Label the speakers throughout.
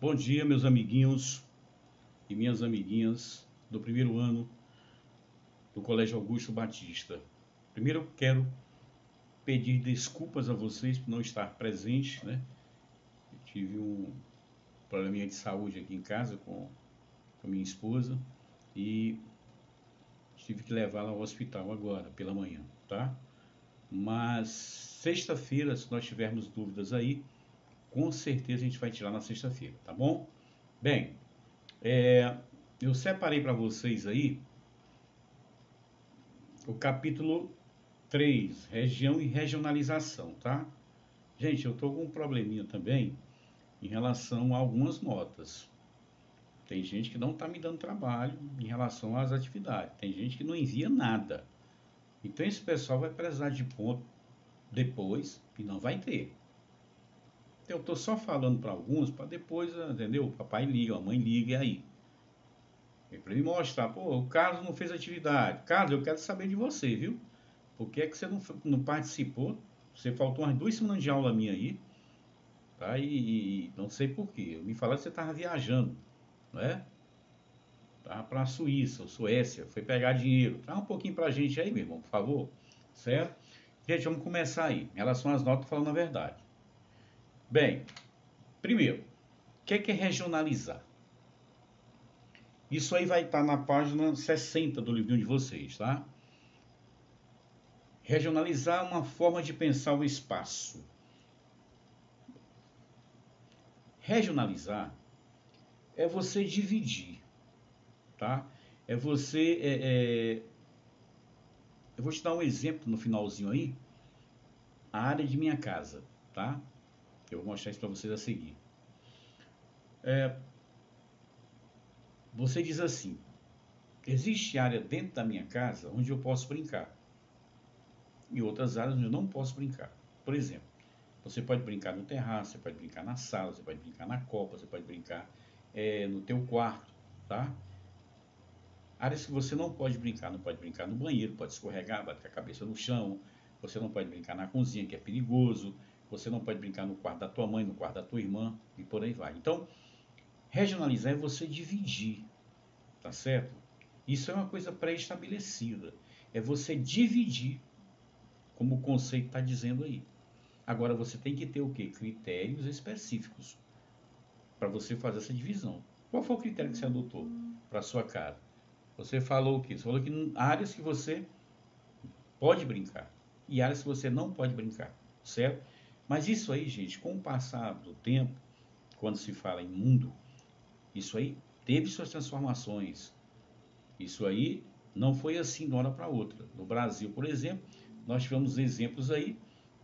Speaker 1: Bom dia, meus amiguinhos e minhas amiguinhas do primeiro ano do Colégio Augusto Batista. Primeiro, eu quero pedir desculpas a vocês por não estar presente, né? Eu tive um probleminha de saúde aqui em casa com a minha esposa e tive que levá-la ao hospital agora, pela manhã, tá? Mas sexta-feira, se nós tivermos dúvidas aí, com certeza a gente vai tirar na sexta-feira, tá bom? Bem, eu separei para vocês aí o capítulo 3, região e regionalização, tá? Gente, eu tô com um probleminha também em relação a algumas notas. Tem gente que não está me dando trabalho em relação às atividades. Tem gente que não envia nada. Então esse pessoal vai precisar de ponto depois e não vai ter. Eu estou só falando para alguns, para depois, entendeu? O papai liga, a mãe liga e aí. Para me mostrar, pô, o Carlos não fez atividade. Carlos, eu quero saber de você, viu? Por que é que você não participou? Você faltou umas 2 semanas de aula minha aí, tá? E não sei por quê. Me falaram que você estava viajando, não é? Tava para a Suíça, ou Suécia, foi pegar dinheiro. Traz um pouquinho para a gente aí, meu irmão, por favor. Certo? Gente, vamos começar aí. Em relação às notas, falando a verdade. Bem, primeiro, o que é regionalizar? Isso aí vai estar na página 60 do livrinho de vocês, tá? Regionalizar é uma forma de pensar o espaço. Regionalizar é você dividir, tá? É você... Eu vou te dar um exemplo no finalzinho aí. A área de minha casa, tá? Eu vou mostrar isso para vocês a seguir. Você diz assim: existe área dentro da minha casa onde eu posso brincar e outras áreas onde eu não posso brincar. Por exemplo, você pode brincar no terraço, você pode brincar na sala, você pode brincar na copa, você pode brincar no teu quarto, tá? Áreas que você não pode brincar: não pode brincar no banheiro, pode escorregar, bater a cabeça no chão. Você não pode brincar na cozinha, que é perigoso. Você não pode brincar no quarto da tua mãe, no quarto da tua irmã e por aí vai. Então, regionalizar é você dividir, tá certo? Isso é uma coisa pré-estabelecida. É você dividir, como o conceito está dizendo aí. Agora você tem que ter o quê? Critérios específicos para você fazer essa divisão. Qual foi o critério que você adotou para a sua casa? Você falou o quê? Você falou que áreas que você pode brincar e áreas que você não pode brincar, certo? Mas isso aí, gente, com o passar do tempo, quando se fala em mundo, isso aí teve suas transformações. Isso aí não foi assim de uma hora para outra. No Brasil, por exemplo, nós tivemos exemplos aí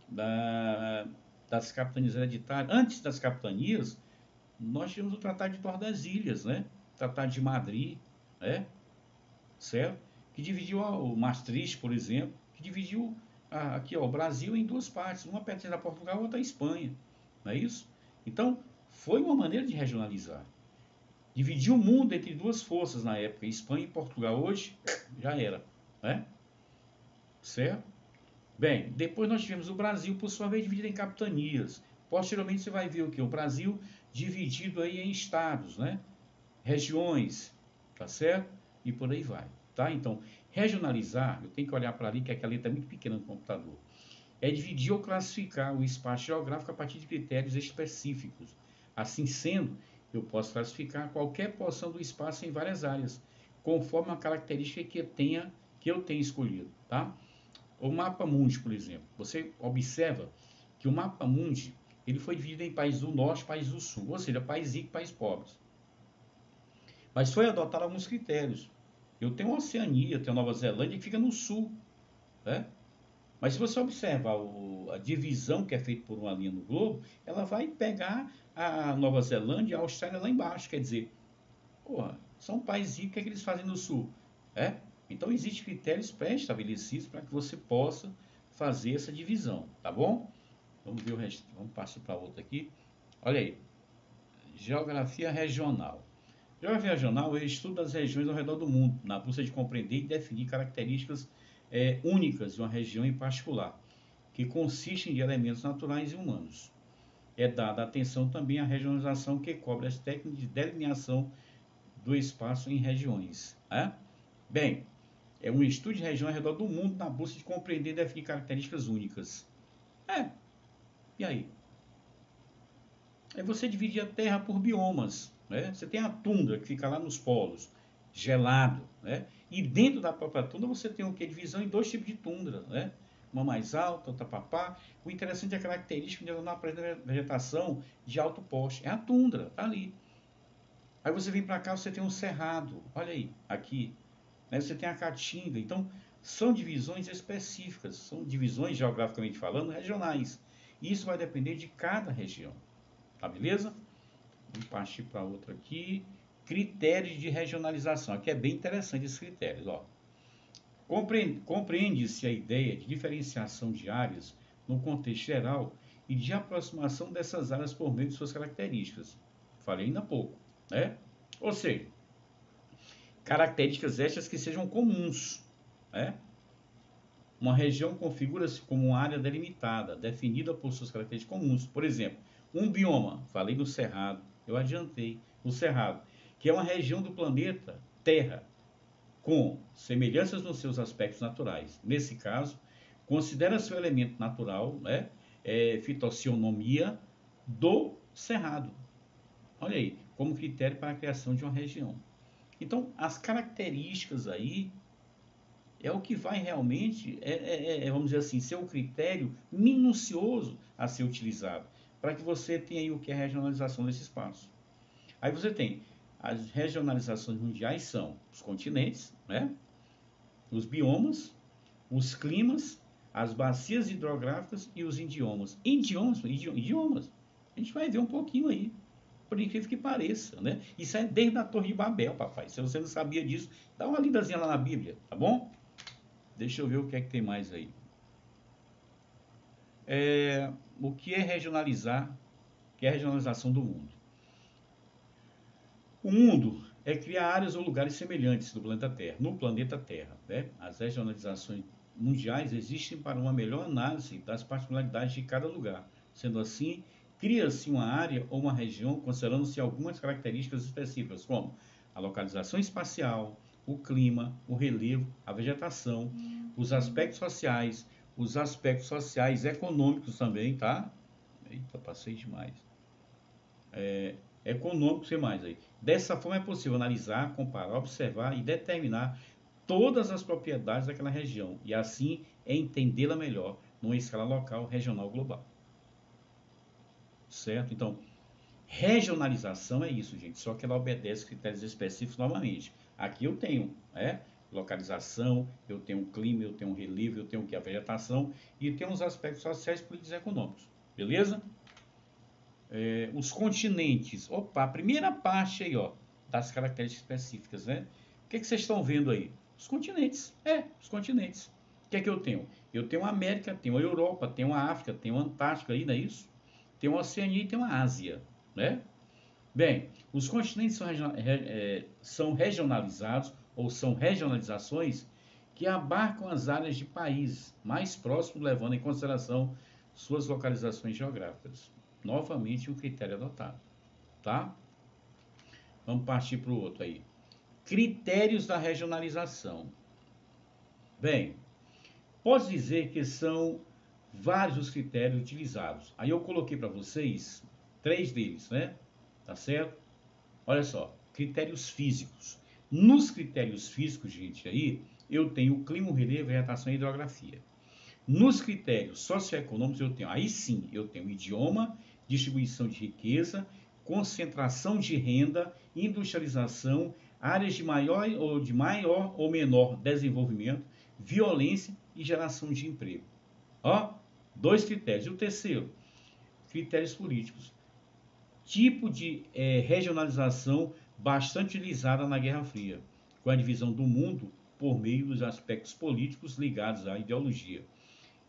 Speaker 1: das capitanias hereditárias. Antes das capitanias, nós tivemos o Tratado de Tordesilhas, né? O Tratado de Madrid, né? Certo? Que dividiu o Maastricht, por exemplo, que dividiu aqui, ó, o Brasil em duas partes, uma pertence a Portugal, outra a Espanha, não é isso? Então, foi uma maneira de regionalizar. Dividiu o mundo entre duas forças na época, Espanha e Portugal. Hoje, já era, né? Certo? Bem, depois nós tivemos o Brasil, por sua vez, dividido em capitanias. Posteriormente, você vai ver o que? O Brasil dividido aí em estados, né? Regiões, tá certo? E por aí vai, tá? Então, regionalizar, eu tenho que olhar para ali, que aquela letra é muito pequena no computador. É dividir ou classificar o espaço geográfico a partir de critérios específicos. Assim sendo, eu posso classificar qualquer porção do espaço em várias áreas, conforme a característica que eu tenha escolhido, tá? O mapa mundi, por exemplo, você observa que o mapa mundi ele foi dividido em países do norte e países do sul, ou seja, países ricos e países pobres. Mas foi adotado alguns critérios. Eu tenho a Oceania, tenho a Nova Zelândia, que fica no sul, né? Mas se você observar a divisão que é feita por uma linha no globo, ela vai pegar a Nova Zelândia e a Austrália lá embaixo. Quer dizer, porra, são países ricos, o que é que eles fazem no sul? Então, existem critérios pré-estabelecidos para que você possa fazer essa divisão, tá bom? Vamos ver o resto, vamos passar para outra aqui. Olha aí, geografia regional. Geografia regional é o estudo das regiões ao redor do mundo, na busca de compreender e definir características únicas de uma região em particular, que consistem de elementos naturais e humanos. é dada atenção também à regionalização que cobre as técnicas de delineação do espaço em regiões. Né? Bem, é um estudo de região ao redor do mundo na busca de compreender e definir características únicas. E aí? Aí você divide a Terra por biomas. Né? Você tem a tundra, que fica lá nos polos, gelado. Né? E dentro da própria tundra você tem o que? Divisão em dois tipos de tundra. Né? Uma mais alta, outra papá. O interessante é a característica onde ela não apresenta vegetação de alto poste. É a tundra, tá ali. Aí você vem para cá, você tem um cerrado. Olha aí, aqui. Né? Você tem a caatinga. Então, são divisões específicas. São divisões, geograficamente falando, regionais. E isso vai depender de cada região. Tá beleza? Vamos partir para outra aqui. Critérios de regionalização. Aqui é bem interessante esses critérios. Ó. Compreende-se a ideia de diferenciação de áreas no contexto geral e de aproximação dessas áreas por meio de suas características. Falei ainda há pouco. Né? Ou seja, características estas que sejam comuns. Né? Uma região configura-se como uma área delimitada, definida por suas características comuns. Por exemplo, um bioma, falei do Cerrado, eu adiantei, o Cerrado, que é uma região do planeta Terra, com semelhanças nos seus aspectos naturais. Nesse caso, considera-se o elemento natural, né, fitossionomia do Cerrado. Olha aí, como critério para a criação de uma região. Então, as características aí é o que vai realmente, vamos dizer assim, ser um critério minucioso a ser utilizado, para que você tenha aí o que é a regionalização desse espaço. Aí você tem, as regionalizações mundiais são os continentes, né? Os biomas, os climas, as bacias hidrográficas e os idiomas. Idiomas. A gente vai ver um pouquinho aí, por incrível que pareça, né? Isso é desde a Torre de Babel, papai. Se você não sabia disso, dá uma lidazinha lá na Bíblia, tá bom? Deixa eu ver o que é que tem mais aí. O que é regionalizar? O que é a regionalização do mundo? O mundo é criar áreas ou lugares semelhantes do planeta Terra, no planeta Terra. Né? As regionalizações mundiais existem para uma melhor análise das particularidades de cada lugar. Sendo assim, cria-se uma área ou uma região considerando-se algumas características específicas, como a localização espacial, o clima, o relevo, a vegetação, os aspectos sociais econômicos também, tá? Eita, passei demais. Econômicos e mais aí. Dessa forma é possível analisar, comparar, observar e determinar todas as propriedades daquela região e assim entendê-la melhor numa escala local, regional, global. Certo? Então, regionalização é isso, gente, só que ela obedece critérios específicos novamente. Aqui eu tenho, localização, eu tenho o clima, eu tenho o relevo, eu tenho o que? A vegetação e tenho os aspectos sociais, políticos e econômicos. Beleza? Os continentes. Opa, a primeira parte aí, ó, das características específicas, né? O que vocês estão vendo aí? Os continentes. Os continentes. O que é que eu tenho? Eu tenho a América, tenho a Europa, tenho a África, tenho a Antártica aí, não é isso? Tenho a Oceania e tenho a Ásia, né? Bem, os continentes são regionalizados ou são regionalizações que abarcam as áreas de países mais próximos, levando em consideração suas localizações geográficas. Novamente, um critério adotado, tá? Vamos partir para o outro aí. Critérios da regionalização. Bem, posso dizer que são vários os critérios utilizados. Aí eu coloquei para vocês 3 deles, né? Tá certo? Olha só, critérios físicos. Nos critérios físicos, gente, aí, eu tenho o clima, o relevo, vegetação e hidrografia. Nos critérios socioeconômicos, aí sim, eu tenho idioma, distribuição de riqueza, concentração de renda, industrialização, áreas de maior ou menor desenvolvimento, violência e geração de emprego. Ó, 2 critérios. E o terceiro, critérios políticos. Tipo de regionalização bastante utilizada na Guerra Fria, com a divisão do mundo por meio dos aspectos políticos ligados à ideologia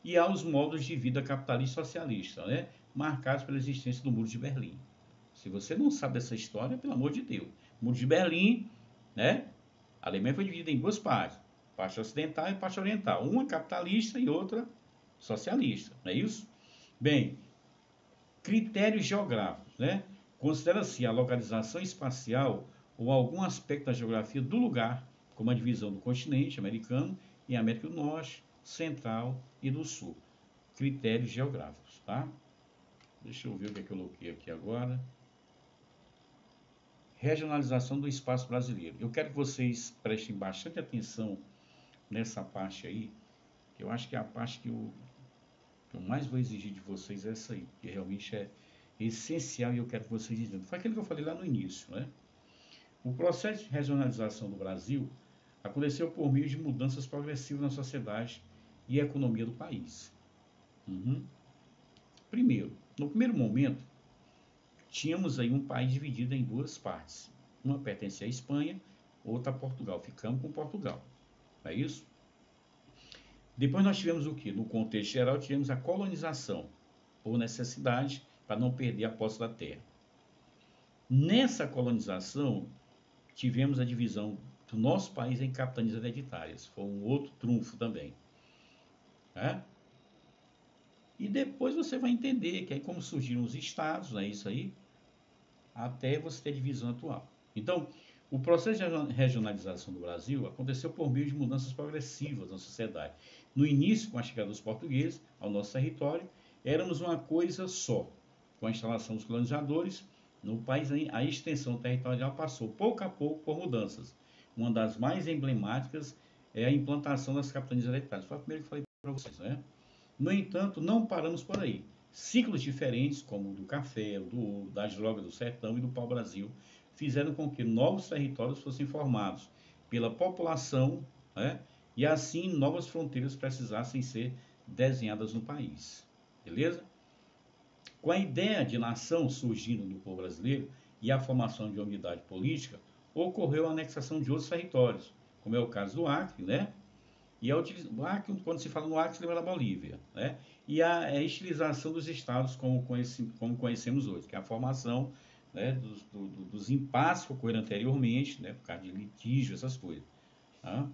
Speaker 1: e aos modos de vida capitalista e socialista, né? Marcados pela existência do Muro de Berlim. Se você não sabe dessa história, pelo amor de Deus. Muro de Berlim, né? A Alemanha foi dividida em 2 partes, parte ocidental e parte oriental. Uma capitalista e outra socialista, não é isso? Bem, Critérios geográficos, né? Considera-se a localização espacial ou algum aspecto da geografia do lugar, como a divisão do continente americano em América do Norte, Central e do Sul. Critérios geográficos, tá? Deixa eu ver o que é que eu coloquei aqui agora. Regionalização do espaço brasileiro. Eu quero que vocês prestem bastante atenção nessa parte aí, que eu acho que é a parte que eu mais vou exigir de vocês é essa aí, que realmente é essencial e eu quero que vocês entendam. Foi aquilo que eu falei lá no início, né? O processo de regionalização do Brasil aconteceu por meio de mudanças progressivas na sociedade e economia do país. Primeiro, no primeiro momento, tínhamos aí um país dividido em duas partes. Uma pertencia à Espanha, outra a Portugal. Ficamos com Portugal. Não é isso? Depois nós tivemos o quê? No contexto geral, tivemos a colonização, por necessidade, para não perder a posse da terra. Nessa colonização, tivemos a divisão do nosso país em capitanias hereditárias. Foi um outro trunfo também. Né? E depois você vai entender que aí como surgiram os estados, é isso aí, até você ter a divisão atual. Então, o processo de regionalização do Brasil aconteceu por meio de mudanças progressivas na sociedade. No início, com a chegada dos portugueses ao nosso território, éramos uma coisa só. Com a instalação dos colonizadores, no país a extensão territorial passou pouco a pouco por mudanças. Uma das mais emblemáticas é a implantação das capitanias hereditárias. Foi a primeira que eu falei para vocês, né? No entanto, não paramos por aí. Ciclos diferentes, como o do café, das drogas do sertão e do pau-brasil, fizeram com que novos territórios fossem formados pela população, né? E assim novas fronteiras precisassem ser desenhadas no país. Beleza? Com a ideia de nação surgindo no povo brasileiro e a formação de uma unidade política, ocorreu a anexação de outros territórios, como é o caso do Acre, né? E o Acre, quando se fala no Acre, se lembra da Bolívia, né? E a estilização dos estados como conhecemos hoje, que é a formação, né, dos impasses que ocorreram anteriormente, né, por causa de litígio, essas coisas. Tá?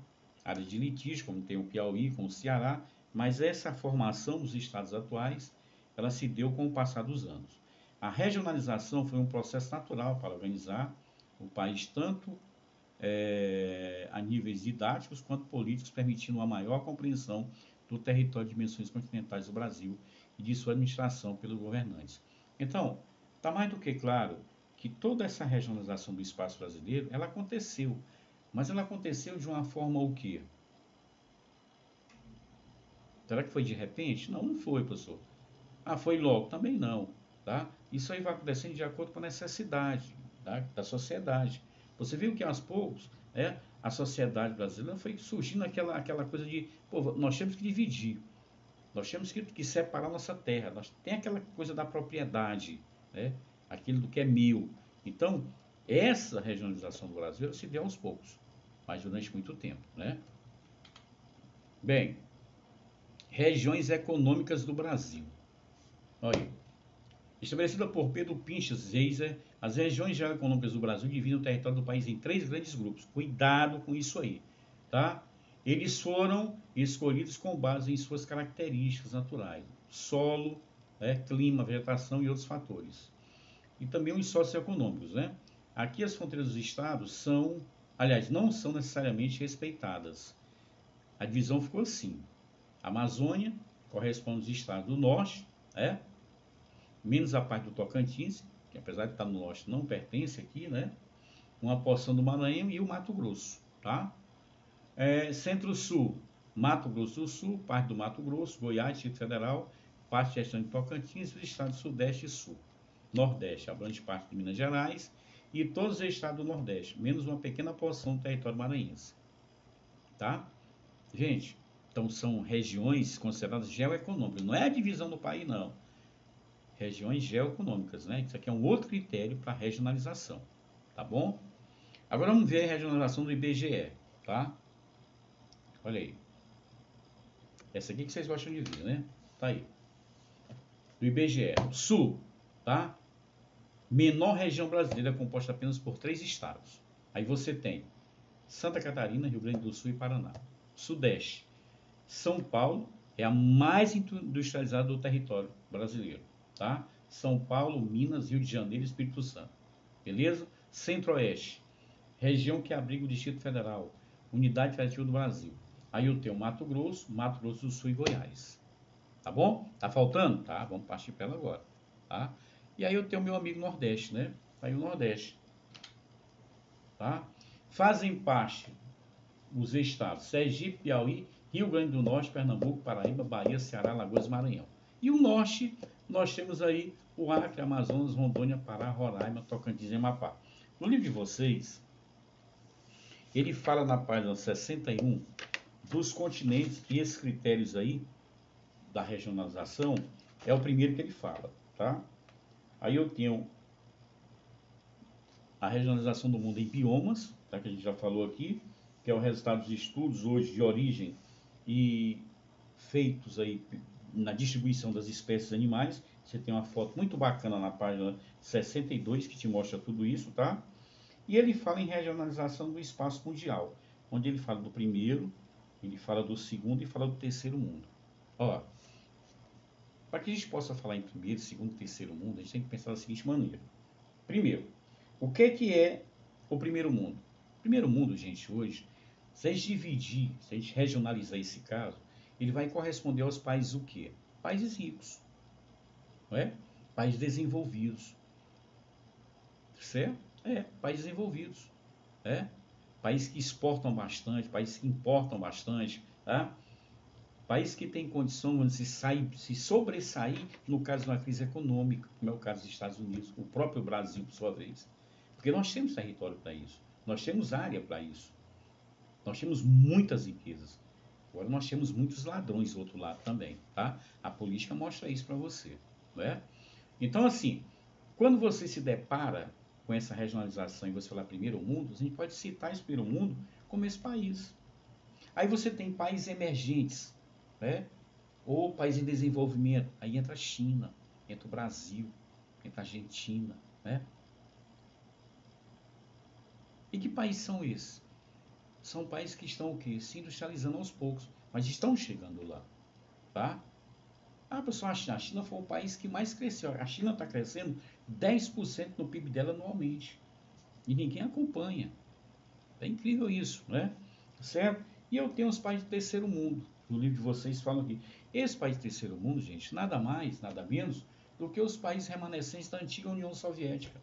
Speaker 1: Áreas de litígio, como tem o Piauí, como o Ceará, mas essa formação dos estados atuais, ela se deu com o passar dos anos. A regionalização foi um processo natural para organizar o país tanto a níveis didáticos quanto políticos, permitindo uma maior compreensão do território de dimensões continentais do Brasil e de sua administração pelos governantes. Então, está mais do que claro que toda essa regionalização do espaço brasileiro, ela aconteceu, mas ela aconteceu de uma forma o quê? Será que foi de repente? Não, não foi, professor. Ah, foi logo? Também não. Tá? Isso aí vai acontecendo de acordo com a necessidade, tá? Da sociedade. Você viu que aos poucos, né, a sociedade brasileira foi surgindo aquela coisa de, pô, nós temos que dividir, nós temos que separar nossa terra, tem aquela coisa da propriedade, né, aquilo do que é meu. Então, essa regionalização do Brasil se deu aos poucos, mas durante muito tempo. Né? Bem, regiões econômicas do Brasil. Olha aí. Estabelecida por Pedro Pinchas Reiser, as regiões geoeconômicas do Brasil dividem o território do país em 3 grandes grupos. Cuidado com isso aí, tá? Eles foram escolhidos com base em suas características naturais, solo, clima, vegetação e outros fatores. E também os socioeconômicos, né? Aqui as fronteiras dos estados são, aliás, não são necessariamente respeitadas. A divisão ficou assim. A Amazônia corresponde aos estados do norte, menos a parte do Tocantins, que apesar de estar no norte não pertence aqui, né? Uma porção do Maranhão e o Mato Grosso, tá? Centro-Sul, Mato Grosso do Sul, parte do Mato Grosso, Goiás, Distrito Federal, parte gestão de Tocantins e os estados Sudeste e Sul. Nordeste, abrange parte de Minas Gerais e todos os estados do Nordeste, menos uma pequena porção do território maranhense, tá? Gente, então são regiões consideradas geoeconômicas, não é a divisão do país, não. Regiões geoeconômicas, né? Isso aqui é um outro critério para regionalização, tá bom? Agora vamos ver a regionalização do IBGE, tá? Olha aí. Essa aqui que vocês gostam de ver, né? Tá aí. Do IBGE. Sul, tá? Menor região brasileira composta apenas por 3 estados. Aí você tem Santa Catarina, Rio Grande do Sul e Paraná. Sudeste. São Paulo é a mais industrializada do território brasileiro. tá? São Paulo, Minas, Rio de Janeiro e Espírito Santo. Beleza? Centro-Oeste, região que abriga o Distrito Federal, Unidade Federal do Brasil. Aí eu tenho Mato Grosso do Sul e Goiás. Tá bom? Tá faltando? Tá, vamos partir para ela agora. Tá? E aí eu tenho meu amigo Nordeste, né? Aí o Nordeste. Tá? Fazem parte os estados Sergipe, Piauí, Rio Grande do Norte, Pernambuco, Paraíba, Bahia, Ceará, Alagoas e Maranhão. E o Norte, nós temos aí o Acre, Amazonas, Rondônia, Pará, Roraima, Tocantins e Amapá. No livro de vocês, ele fala na página 61 dos continentes e esses critérios aí da regionalização é o primeiro que ele fala, tá? Aí eu tenho a regionalização do mundo em biomas, tá? Que a gente já falou aqui, que é o resultado de estudos hoje de origem e feitos aí na distribuição das espécies animais. Você tem uma foto muito bacana na página 62 que te mostra tudo isso, tá? E ele fala em regionalização do espaço mundial, onde ele fala do primeiro, ele fala do segundo e fala do terceiro mundo. Ó, para que a gente possa falar em primeiro, segundo e terceiro mundo, a gente tem que pensar da seguinte maneira. Primeiro, o que é o primeiro mundo? O primeiro mundo, gente, hoje, se a gente dividir, se a gente regionalizar esse caso, ele vai corresponder aos países o quê? Países ricos, não é? Países desenvolvidos, certo? Países desenvolvidos, países que exportam bastante, países que importam bastante, tá? País que tem condição de se sobressair no caso de uma crise econômica, como é o caso dos Estados Unidos, o próprio Brasil, por sua vez. Porque nós temos território para isso, nós temos área para isso, nós temos muitas riquezas. Agora nós temos muitos ladrões do outro lado também, tá? A política mostra isso para você, não é? Então, assim, quando você se depara com essa regionalização e você falar primeiro mundo, a gente pode citar esse primeiro mundo como esse país. Aí você tem países emergentes, né? Ou país em desenvolvimento. Aí entra a China, entra o Brasil, entra a Argentina, né? E que países são esses? São países que estão o quê? Se industrializando aos poucos, mas estão chegando lá, tá? Ah, pessoal, a China foi o país que mais cresceu. A China está crescendo 10% no PIB dela anualmente. E ninguém acompanha. É incrível isso, né? Certo? E eu tenho os países do terceiro mundo. No livro de vocês falam aqui. Esse país do terceiro mundo, gente, nada mais, nada menos do que os países remanescentes da antiga União Soviética.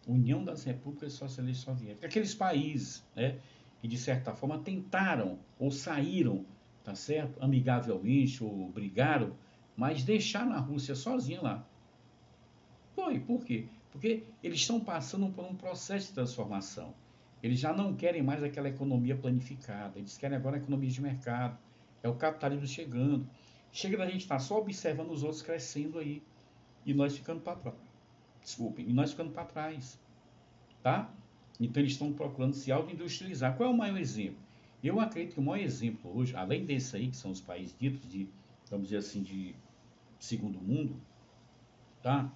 Speaker 1: União das Repúblicas Socialistas Soviéticas. Aqueles países, né, que de certa forma tentaram ou saíram, tá certo? Amigavelmente ou brigaram, mas deixaram a Rússia sozinha lá. Foi, por quê? Porque eles estão passando por um processo de transformação. Eles já não querem mais aquela economia planificada, eles querem agora a economia de mercado. É o capitalismo chegando. Chega da gente estar só observando os outros crescendo aí e nós ficando para trás. Desculpem, e nós ficando para trás, tá? Então eles estão procurando se auto-industrializar. Qual é o maior exemplo? Eu acredito que o maior exemplo hoje, além desse aí, que são os países ditos de, vamos dizer assim, de segundo mundo, tá?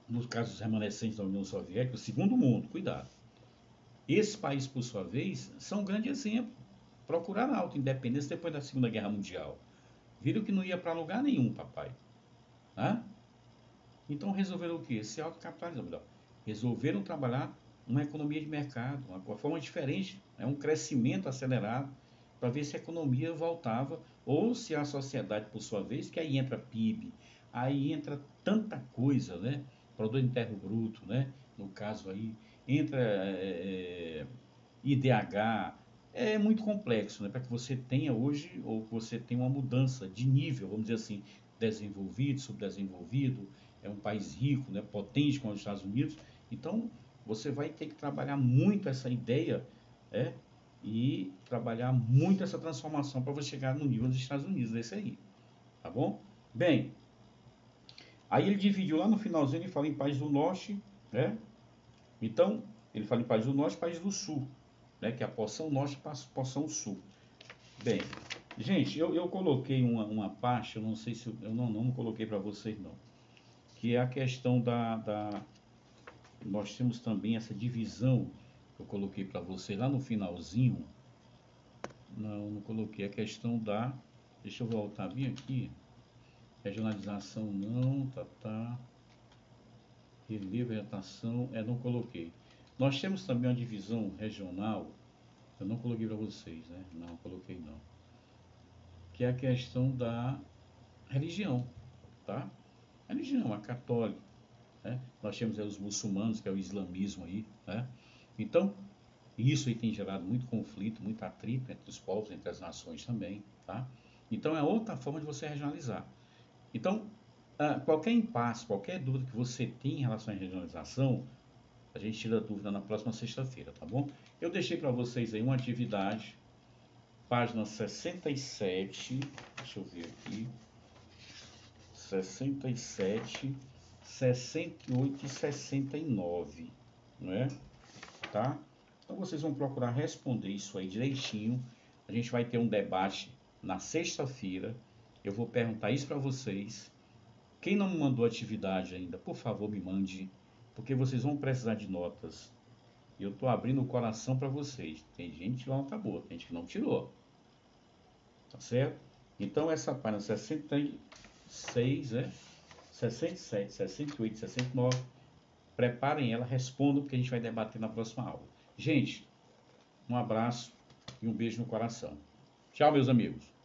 Speaker 1: No caso dos remanescentes da União Soviética, o segundo mundo, cuidado. Esses países, por sua vez, são um grande exemplo. Procuraram a auto-independência depois da Segunda Guerra Mundial. Viram que não ia para lugar nenhum, papai. Né? Então resolveram o quê? Se autocapitalizar. Resolveram trabalhar uma economia de mercado, uma forma diferente, né? Um crescimento acelerado, para ver se a economia voltava, ou se a sociedade, por sua vez, que aí entra PIB, aí entra tanta coisa, né? Produto Interno Bruto, né? No caso aí, entra IDH, é muito complexo, né? Para que você tenha hoje, ou que você tenha uma mudança de nível, vamos dizer assim, desenvolvido, subdesenvolvido, é um país rico, né? Potente como os Estados Unidos. Então, você vai ter que trabalhar muito essa ideia, e trabalhar muito essa transformação para você chegar no nível dos Estados Unidos, desse aí, tá bom? Bem, aí ele dividiu lá no finalzinho, ele fala em país do norte, né? Então, ele fala em país do norte e país do sul, né? Que é a porção norte e a porção sul. Bem, gente, eu coloquei uma parte, eu não sei se eu não coloquei para vocês não, que é a questão nós temos também essa divisão que eu coloquei para vocês lá no finalzinho. Não coloquei a questão deixa eu voltar bem aqui. Regionalização não, tá. Relevo, vegetação, não coloquei. Nós temos também uma divisão regional, eu não coloquei para vocês, né? Não coloquei não. Que é a questão da religião, tá? Religião, a católica, né? Nós temos os muçulmanos, que é o islamismo aí, né? Então, isso aí tem gerado muito conflito, muito atrito entre os povos, entre as nações também, tá? Então, é outra forma de você regionalizar. Então, qualquer impasse, qualquer dúvida que você tem em relação à regionalização, a gente tira a dúvida na próxima sexta-feira, tá bom? Eu deixei para vocês aí uma atividade, página 67, deixa eu ver aqui, 67, 68 e 69, não é? Tá? Então vocês vão procurar responder isso aí direitinho. A gente vai ter um debate na sexta-feira. Eu vou perguntar isso para vocês. Quem não me mandou atividade ainda, por favor, me mande, porque vocês vão precisar de notas. Eu estou abrindo o coração para vocês. Tem gente que tirou nota boa, tem gente que não tirou. Tá certo? Então, essa página 66, 67, 68, 69, preparem ela, respondam, porque a gente vai debater na próxima aula. Gente, um abraço e um beijo no coração. Tchau, meus amigos.